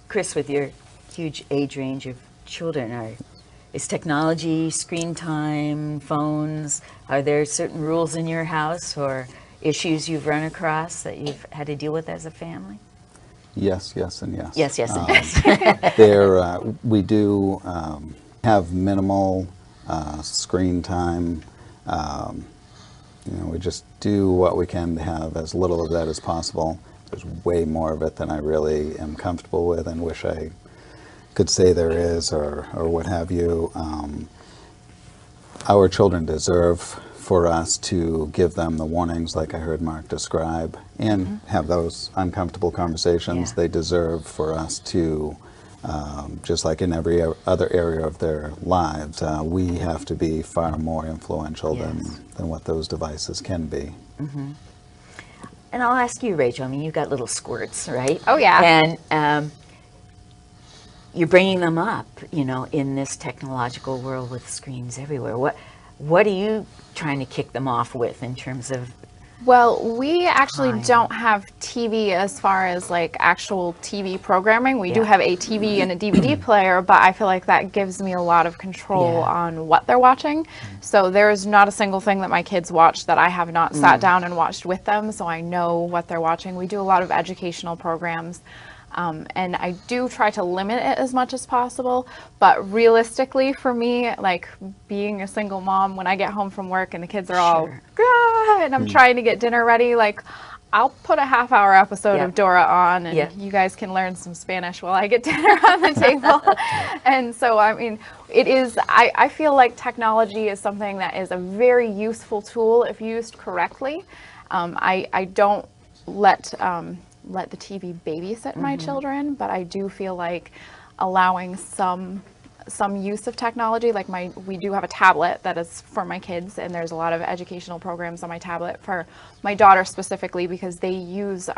Chris, with your huge age range of children, is technology, screen time, phones, are there certain rules in your house or issues you've run across that you've had to deal with as a family? Yes, yes, and yes. Yes, yes, and yes. We do have minimal screen time. We just do what we can to have as little of that as possible. There's way more of it than I really am comfortable with and wish I could say there is, or what have you. Our children deserve for us to give them the warnings like I heard Mark describe and have those uncomfortable conversations. Yeah. They deserve for us to, just like in every other area of their lives, we have to be far more influential than what those devices can be. Mm-hmm. And I'll ask you, Rachel, I mean, you've got little squirts, right? Oh, yeah. And you're bringing them up, in this technological world with screens everywhere. What are you trying to kick them off with in terms of? Well, we actually time? don't have TV as far as like actual TV programming. We do have a TV and a DVD player, but I feel like that gives me a lot of control on what they're watching. So there's not a single thing that my kids watch that I have not sat down and watched with them, so I know what they're watching. We do a lot of educational programs. And I do try to limit it as much as possible, but realistically for me, like being a single mom, when I get home from work and the kids are all, and I'm trying to get dinner ready, like I'll put a half-hour episode of Dora on and you guys can learn some Spanish while I get dinner on the table. And so, I mean, it is, I feel like technology is something that is a very useful tool if used correctly. I don't let the TV babysit my children, but I do feel like allowing some use of technology, like we do have a tablet that is for my kids, and there's a lot of educational programs on my tablet for my daughter specifically because they use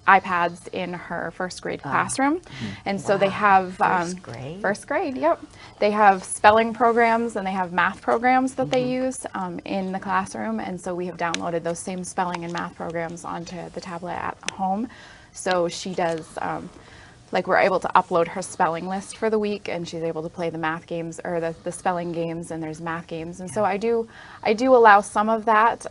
iPads in her first grade classroom. And so they have first grade, yep. They have spelling programs and they have math programs that they use in the classroom, and so we have downloaded those same spelling and math programs onto the tablet at home. So she does like we're able to upload her spelling list for the week, and she's able to play the math games or the spelling games, and there's math games. And so I do allow some of that.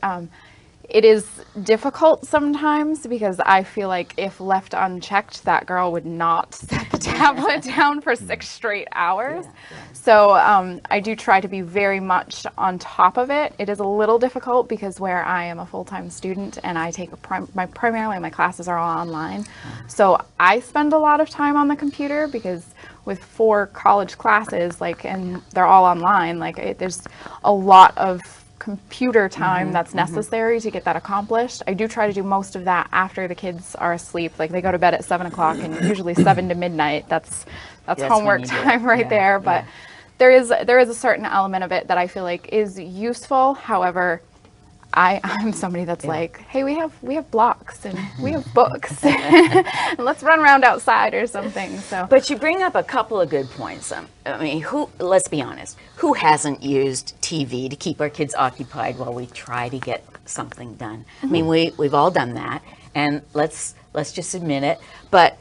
It is difficult sometimes because I feel like if left unchecked, that girl would not set the tablet down for 6 straight hours. So I do try to be very much on top of it. It is a little difficult because where I am a full-time student and I take primarily my classes are all online. So I spend a lot of time on the computer because with 4 college classes, and they're all online, there's a lot of computer time that's necessary to get that accomplished. I do try to do most of that after the kids are asleep. Like they go to bed at 7 o'clock and usually 7 to midnight. That's homework time right there. But there is a certain element of it that I feel like is useful. However, I'm somebody that's like, hey, we have blocks and we have books and let's run around outside or something. So, but you bring up a couple of good points. I mean, let's be honest, who hasn't used TV to keep our kids occupied while we try to get something done? I mean, we've all done that, and let's just admit it. But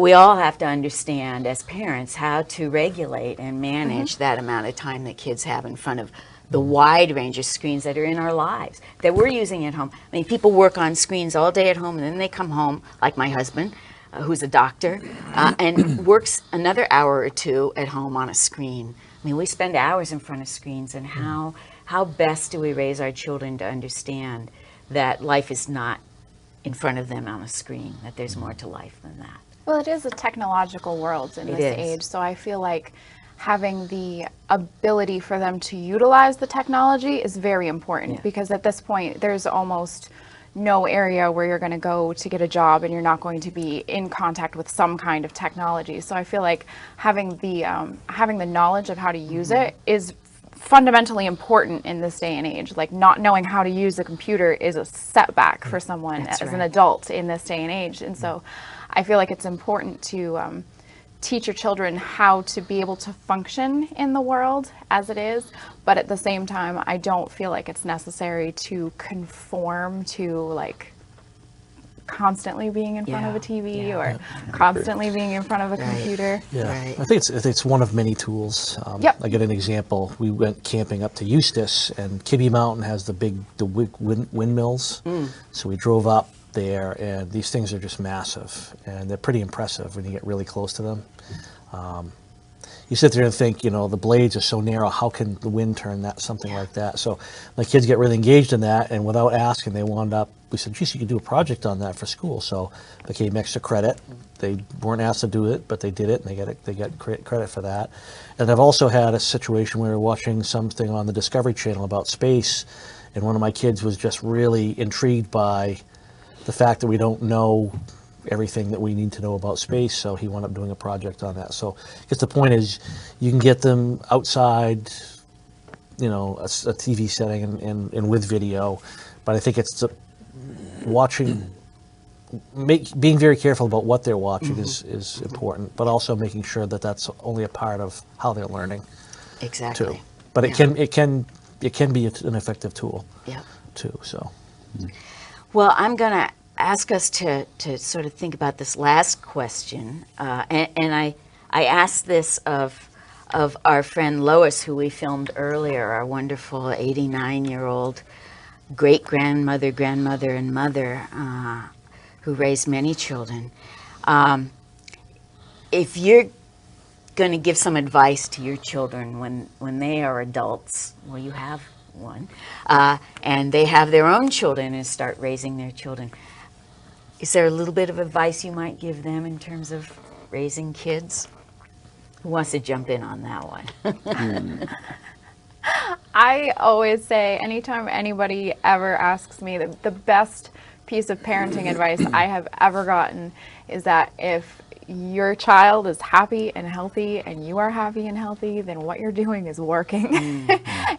we all have to understand as parents how to regulate and manage that amount of time that kids have in front of the wide range of screens that are in our lives that we're using at home. I mean, people work on screens all day at home, and then they come home, like my husband, who's a doctor, and works another hour or 2 at home on a screen. I mean, we spend hours in front of screens, and how best do we raise our children to understand that life is not in front of them on a screen, that there's more to life than that? Well, it is a technological world in this age, so I feel like having the ability for them to utilize the technology is very important because at this point there's almost no area where you're going to go to get a job and you're not going to be in contact with some kind of technology. So I feel like having the knowledge of how to use it is fundamentally important in this day and age. Like not knowing how to use a computer is a setback for someone as an adult in this day and age. And so I feel like it's important to teach your children how to be able to function in the world as it is, but at the same time, I don't feel like it's necessary to conform to like constantly being in front of a TV Yeah. or constantly being in front of a Right. computer. Yeah, Right. I think it's one of many tools. Yep. I get an example. We went camping up to Eustis, and Kibbe Mountain has the windmills. So we drove up there, and these things are just massive, and they're pretty impressive when you get really close to them. You sit there and think, you know, the blades are so narrow, how can the wind turn that, something like that? So my kids get really engaged in that, and without asking, they wound up, we said, geez, you could do a project on that for school. So it became extra credit. They weren't asked to do it, but they did it, and they got credit for that. And I've also had a situation where we were watching something on the Discovery Channel about space, and one of my kids was just really intrigued by the fact that we don't know everything that we need to know about space, so he wound up doing a project on that. So I guess the point is you can get them outside, you know, a TV setting and with video, but I think it's watching, being very careful about what they're watching is important, but also making sure that that's only a part of how they're learning Exactly. too. But it can be an effective tool Yeah. too. So Well, I'm going to ask us to sort of think about this last question, and I asked this of our friend Lois, who we filmed earlier, our wonderful 89-year-old great-grandmother, grandmother, and mother who raised many children. If you're going to give some advice to your children when they are adults, well, you have one, and they have their own children and start raising their children, is there a little bit of advice you might give them in terms of raising kids? Who wants to jump in on that one? I always say, anytime anybody ever asks me, the best piece of parenting advice I have ever gotten is that if your child is happy and healthy and you are happy and healthy, then what you're doing is working.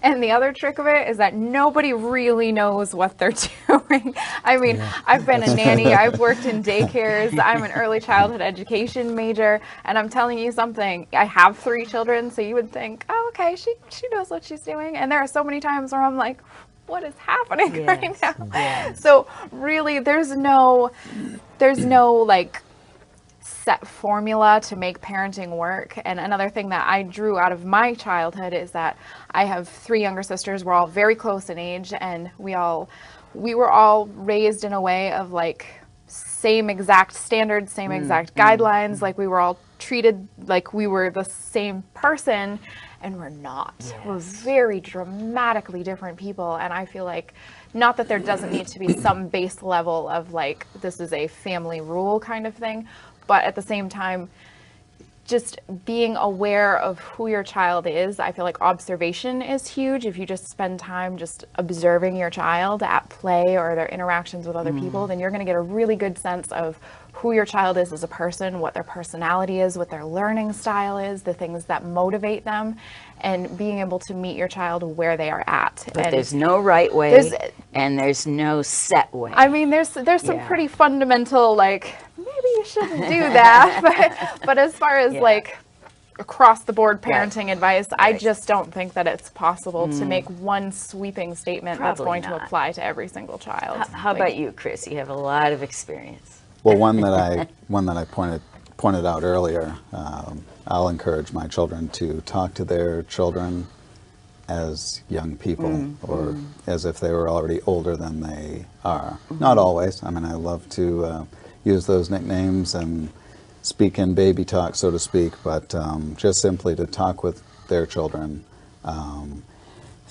And the other trick of it is that nobody really knows what they're doing. I mean, I've been a nanny, I've worked in daycares, I'm an early childhood education major, and I'm telling you something, I have 3 children, so you would think, oh, okay, she knows what she's doing. And there are so many times where I'm like, what is happening right now? Yes. So really, there's no like set formula to make parenting work. And another thing that I drew out of my childhood is that I have 3 younger sisters. We're all very close in age, and we were all raised in a way of like same exact standards, same exact guidelines. Like we were all treated like we were the same person, and we're not. Yes. We're very dramatically different people. And I feel like, not that there doesn't need to be some base level of like, this is a family rule kind of thing, but at the same time, just being aware of who your child is. I feel like observation is huge. If you just spend time just observing your child at play or their interactions with other people, then you're going to get a really good sense of who your child is as a person, what their personality is, what their learning style is, the things that motivate them, and being able to meet your child where they are at. But and there's no right way, and there's no set way. I mean, there's some pretty fundamental, like, maybe you shouldn't do that. but as far as like across the board parenting advice, I just don't think that it's possible to make one sweeping statement that's Probably going to not. apply to every single child. How about you, Chris? You have a lot of experience. Well, one that I pointed out earlier, I'll encourage my children to talk to their children as young people, or as if they were already older than they are. Not always. I mean, I love to use those nicknames and speak in baby talk, so to speak, but just simply to talk with their children.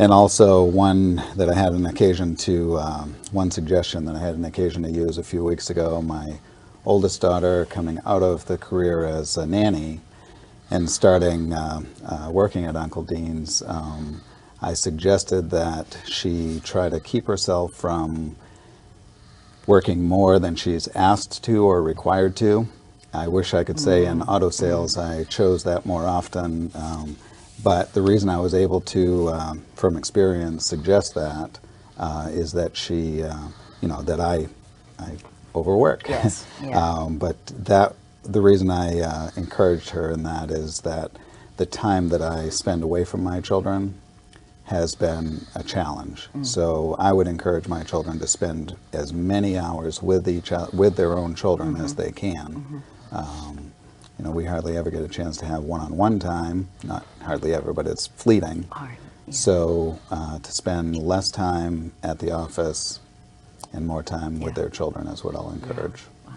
And also one that I had an occasion to, one suggestion that I had an occasion to use a few weeks ago, my oldest daughter coming out of the career as a nanny and starting working at Uncle Dean's, I suggested that she try to keep herself from working more than she's asked to or required to. I wish I could say in auto sales I chose that more often. But the reason I was able to, from experience, suggest that is that she, that I overwork. Yes. Yeah. But the reason I encouraged her in that is that the time that I spend away from my children has been a challenge. So I would encourage my children to spend as many hours with with their own children as they can. You know, we hardly ever get a chance to have one-on-one time. Not hardly ever, but it's fleeting. Hard, yeah. So to spend less time at the office and more time with their children is what I'll encourage. Wow.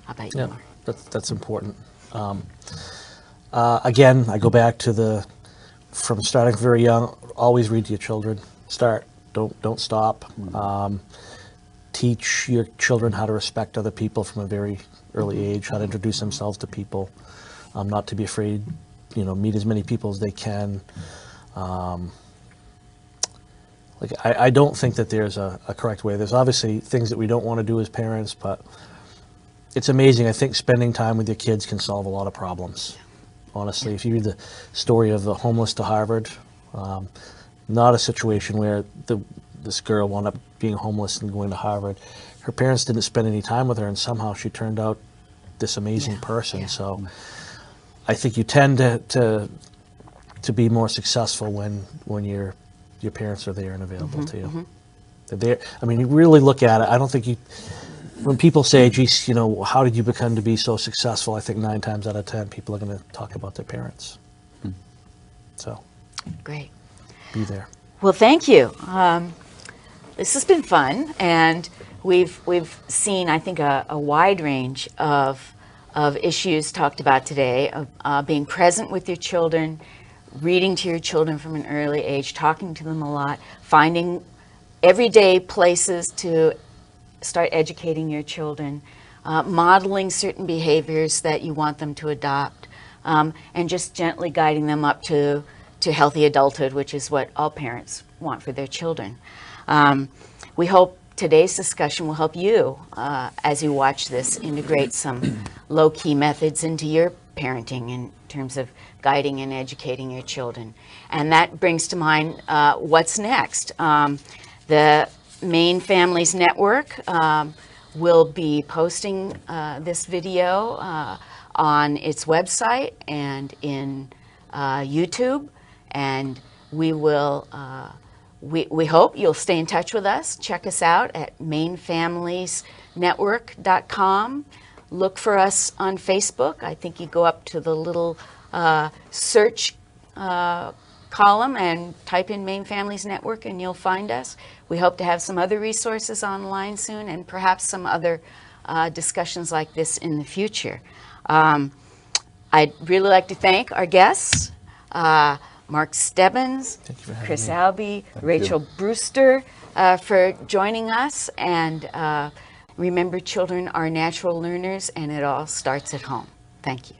How about you, Yeah, Mark? that's important. Again, I go back to from starting very young, always read to your children. Start, don't stop. Teach your children how to respect other people from a very early age, how to introduce themselves to people, not to be afraid, you know, meet as many people as they can. I don't think that there's a correct way. There's obviously things that we don't want to do as parents, but it's amazing. I think spending time with your kids can solve a lot of problems. Honestly, if you read the story of the homeless to Harvard, not a situation where this girl wound up being homeless and going to Harvard. Her parents didn't spend any time with her, and somehow she turned out this amazing person. Yeah. So I think you tend to be more successful when your parents are there and available to you. They're, I mean, you really look at it. I don't think when people say, geez, you know, how did you become to be so successful? I think 9 times out of 10 people are going to talk about their parents. So Great. Be there. Well, thank you. This has been fun, and we've seen, I think, a wide range of issues talked about today, of being present with your children, reading to your children from an early age, talking to them a lot, finding everyday places to start educating your children, modeling certain behaviors that you want them to adopt, and just gently guiding them up to healthy adulthood, which is what all parents want for their children. We hope today's discussion will help you, as you watch this, integrate some low-key methods into your parenting in terms of guiding and educating your children. And that brings to mind what's next. The Maine Families Network will be posting this video on its website and in YouTube, and we will we hope you'll stay in touch with us. Check us out at mainefamiliesnetwork.com. Look for us on Facebook. I think you go up to the little search column and type in Maine Families Network and you'll find us. We hope to have some other resources online soon, and perhaps some other discussions like this in the future. I'd really like to thank our guests, Mark Stebbins, Chris Albee, Rachel Brewster, for joining us. And remember, children are natural learners, and it all starts at home. Thank you.